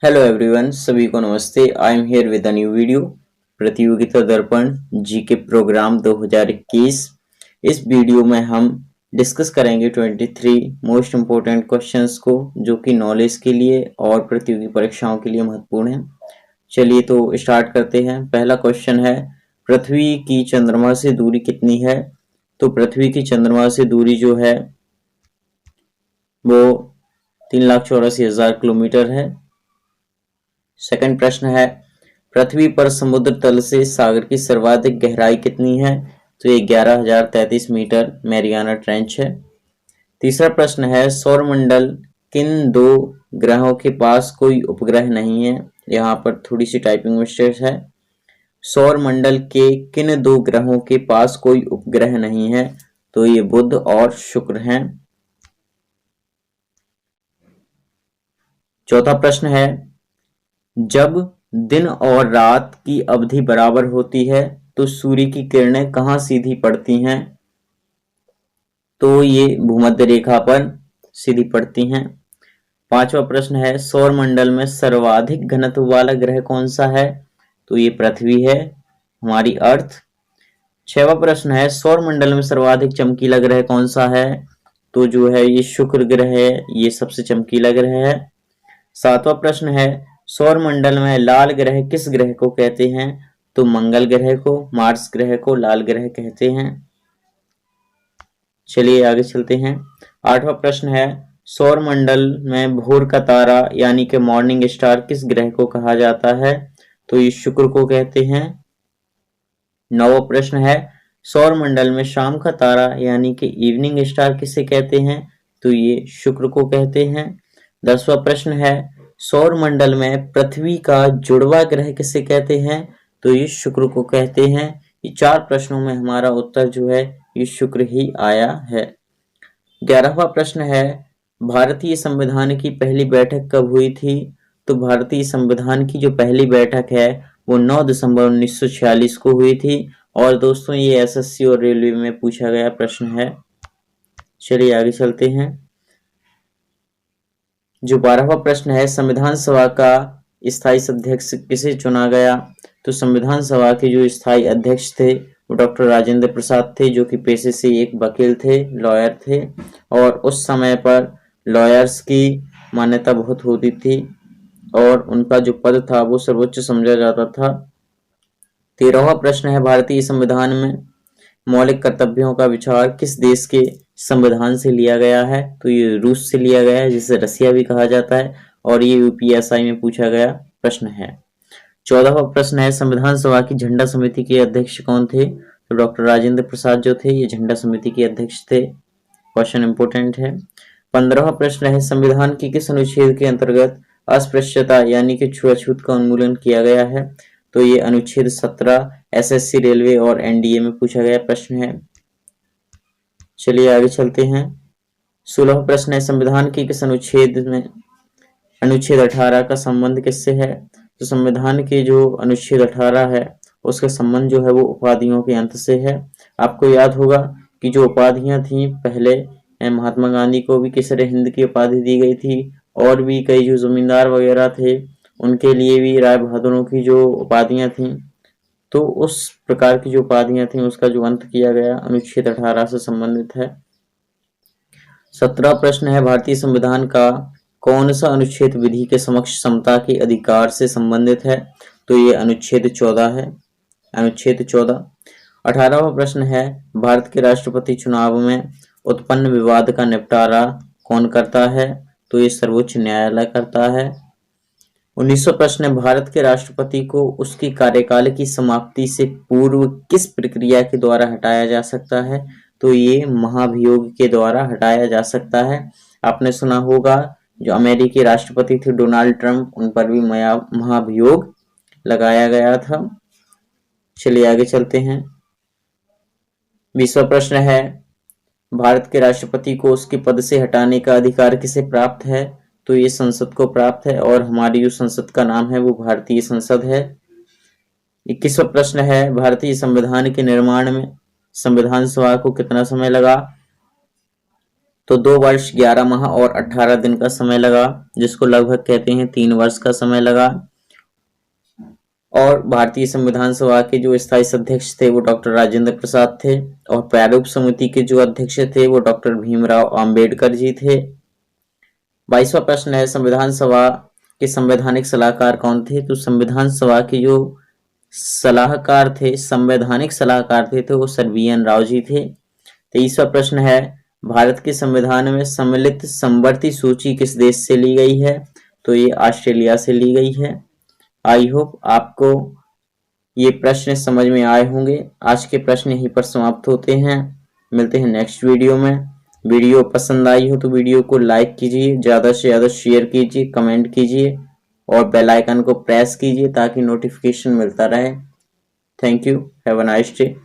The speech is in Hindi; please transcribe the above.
हेलो एवरीवन, सभी को नमस्ते। I am here with a new video. प्रतियोगिता दर्पण जीके प्रोग्राम 2021। इस वीडियो में हम डिस्कस करेंगे 23 मोस्ट इम्पोर्टेंट क्वेश्चंस को, जो कि नॉलेज के लिए और प्रतियोगी परीक्षाओं के लिए महत्वपूर्ण है। चलिए तो स्टार्ट करते हैं। पहला क्वेश्चन है, पृथ्वी की चंद्रमा से दूरी कितनी है? तो पृथ्वी की चंद्रमा से दूरी जो है वो 3,84,000 किलोमीटर है। सेकंड प्रश्न है, पृथ्वी पर समुद्र तल से सागर की सर्वाधिक गहराई कितनी है? तो ये 11,033 मीटर मैरियाना ट्रेंच है। तीसरा प्रश्न है, सौरमंडल किन दो ग्रहों के पास कोई उपग्रह नहीं है? यहाँ पर थोड़ी सी टाइपिंग मिस्टेक है। सौरमंडल के किन दो ग्रहों के पास कोई उपग्रह नहीं है? तो ये बुध और शुक्र हैं। चौथा प्रश्न है, जब दिन और रात की अवधि बराबर होती है तो सूर्य की किरणें कहाँ सीधी पड़ती हैं? तो ये भूमध्य रेखा पर सीधी पड़ती हैं। पांचवा प्रश्न है, सौरमंडल में सर्वाधिक घनत्व वाला ग्रह कौन सा है? तो ये पृथ्वी है, हमारी अर्थ। छठवां प्रश्न है, सौरमंडल में सर्वाधिक चमकीला ग्रह कौन सा है? तो जो है ये शुक्र ग्रह है, ये सबसे चमकीला ग्रह है। सातवां प्रश्न है, सौरमंडल में लाल ग्रह किस ग्रह को कहते हैं? तो मंगल ग्रह को, मार्स ग्रह को लाल ग्रह कहते हैं। चलिए आगे चलते हैं। आठवां प्रश्न है, सौरमंडल में भोर का तारा यानी कि मॉर्निंग स्टार किस ग्रह को कहा जाता है? तो ये शुक्र को कहते हैं। नौवां प्रश्न है, सौरमंडल में शाम का तारा यानी कि इवनिंग स्टार किसे कहते हैं? तो ये शुक्र को कहते हैं। 10वां प्रश्न है, सौरमंडल में पृथ्वी का जुड़वा ग्रह किसे कहते हैं? तो ये शुक्र को कहते हैं। ये चार प्रश्नों में हमारा उत्तर जो है ये शुक्र ही आया है। 11वां प्रश्न है, भारतीय संविधान की पहली बैठक कब हुई थी? तो भारतीय संविधान की जो पहली बैठक है वो 9 दिसंबर 1946 को हुई थी। और दोस्तों ये एसएससी और रेलवे में पूछा गया प्रश्न है। चलिए आगे चलते हैं। जो 12वां प्रश्न है, संविधान सभा का स्थायी अध्यक्ष किसे चुना गया? तो संविधान सभा के जो स्थायी अध्यक्ष थे वो डॉक्टर राजेंद्र प्रसाद थे, जो कि पेशे से एक वकील थे, लॉयर थे। और उस समय पर लॉयर्स की मान्यता बहुत होती थी और उनका जो पद था वो सर्वोच्च समझा जाता था। 13वां प्रश्न है, भारतीय संविधान में मौलिक कर्तव्यों का विचार किस देश के संविधान से लिया गया है? तो ये रूस से लिया गया है, जिसे रसिया भी कहा जाता है। और ये यूपीएसआई में पूछा गया प्रश्न है। 14वां प्रश्न है, संविधान सभा की झंडा समिति के अध्यक्ष कौन थे? तो डॉक्टर राजेंद्र प्रसाद जो थे ये झंडा समिति के अध्यक्ष थे। क्वेश्चन इंपोर्टेंट है। 15वां प्रश्न है, संविधान की किस अनुच्छेद के अंतर्गत अस्पृश्यता यानी कि छुआछूत का उन्मूलन किया गया है? तो ये अनुच्छेद 17 एसएससी, रेलवे और एनडीए में पूछा गया प्रश्न है। चलिए आगे चलते हैं। 16वां प्रश्न है, संविधान की किस अनुच्छेद में अनुच्छेद 18 का संबंध किससे है? तो संविधान के जो अनुच्छेद 18 है उसका संबंध जो है वो उपाधियों के अंत से है। आपको याद होगा कि जो उपाधियां थी पहले, महात्मा गांधी को भी केसर हिंद की उपाधि दी गई थी और भी कई जो जमींदार वगैरह थे उनके लिए भी राय बहादुरों की जो उपाधियां थी, तो उस प्रकार की जो उपाधियां थी उसका जो अंत किया गया अनुच्छेद 18 से संबंधित है। 17वां प्रश्न है, भारतीय संविधान का कौन सा अनुच्छेद विधि के समक्ष समता के अधिकार से संबंधित है? तो ये अनुच्छेद 14 है, अनुच्छेद 14। 18वां प्रश्न है, भारत के राष्ट्रपति चुनाव में उत्पन्न विवाद का निपटारा कौन करता है? तो ये सर्वोच्च न्यायालय करता है। 19वां प्रश्न है, भारत के राष्ट्रपति को उसकी कार्यकाल की समाप्ति से पूर्व किस प्रक्रिया के द्वारा हटाया जा सकता है? तो ये महाभियोग के द्वारा हटाया जा सकता है। आपने सुना होगा जो अमेरिकी राष्ट्रपति थे डोनाल्ड ट्रंप, उन पर भी महाभियोग लगाया गया था। चलिए आगे चलते हैं। 20वां प्रश्न है, भारत के राष्ट्रपति को उसके पद से हटाने का अधिकार किसे प्राप्त है? तो ये संसद को प्राप्त है और हमारी जो संसद का नाम है वो भारतीय संसद है। 21वां प्रश्न है, भारतीय संविधान के निर्माण में संविधान सभा को कितना समय लगा? तो 2 वर्ष 11 माह और 18 दिन का समय लगा, जिसको लगभग कहते हैं 3 वर्ष का समय लगा। और भारतीय संविधान सभा के जो स्थायी अध्यक्ष थे वो डॉक्टर राजेंद्र प्रसाद थे, और प्रारूप समिति के जो अध्यक्ष थे वो डॉक्टर भीमराव अंबेडकर जी थे। 22वां प्रश्न है, संविधान सभा के संवैधानिक सलाहकार कौन थे? तो संविधान सभा के जो सलाहकार थे, संवैधानिक सलाहकार थे, तो वो सर वी.एन. राव जी थे। 23वां प्रश्न है, भारत के संविधान में सम्मिलित समवर्ती सूची किस देश से ली गई है? तो ये ऑस्ट्रेलिया से ली गई है। आई होप आपको ये प्रश्न समझ में आए होंगे। आज के प्रश्न यहीं पर समाप्त होते हैं। मिलते हैं नेक्स्ट वीडियो में। वीडियो पसंद आई हो तो वीडियो को लाइक कीजिए, ज़्यादा से ज़्यादा शेयर कीजिए, कमेंट कीजिए और बेल आइकन को प्रेस कीजिए ताकि नोटिफिकेशन मिलता रहे। Thank you. Have a nice day.